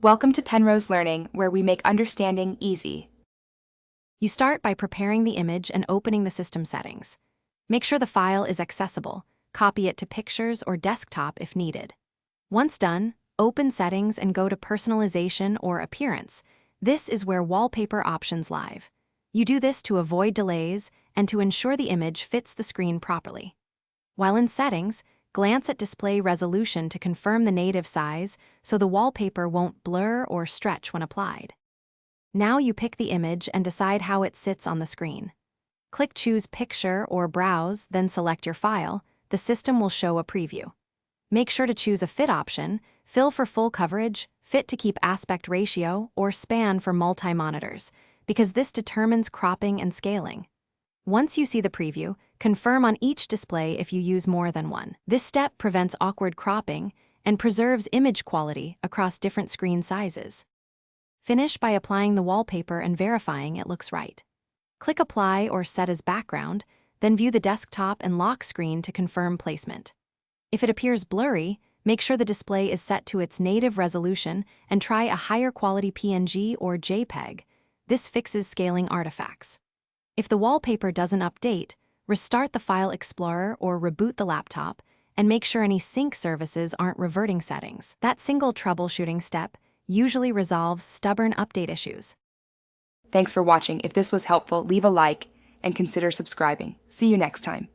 Welcome to Penrose Learning, where we make understanding easy. You start by preparing the image and opening the system settings. Make sure the file is accessible. Copy it to Pictures or Desktop if needed. Once done, open Settings and go to Personalization or Appearance. This is where Wallpaper options live. You do this to avoid delays and to ensure the image fits the screen properly. While in Settings, glance at display resolution to confirm the native size so the wallpaper won't blur or stretch when applied. Now you pick the image and decide how it sits on the screen. Click Choose Picture or Browse, then select your file. The system will show a preview. Make sure to choose a fit option, fill for full coverage, fit to keep aspect ratio, or span for multi-monitors, because this determines cropping and scaling. Once you see the preview, confirm on each display if you use more than one. This step prevents awkward cropping and preserves image quality across different screen sizes. Finish by applying the wallpaper and verifying it looks right. Click Apply or Set as Background, then view the desktop and lock screen to confirm placement. If it appears blurry, make sure the display is set to its native resolution and try a higher quality PNG or JPEG. This fixes scaling artifacts. If the wallpaper doesn't update, restart the File Explorer or reboot the laptop and make sure any sync services aren't reverting settings. That single troubleshooting step usually resolves stubborn update issues. Thanks for watching. If this was helpful, leave a like and consider subscribing. See you next time.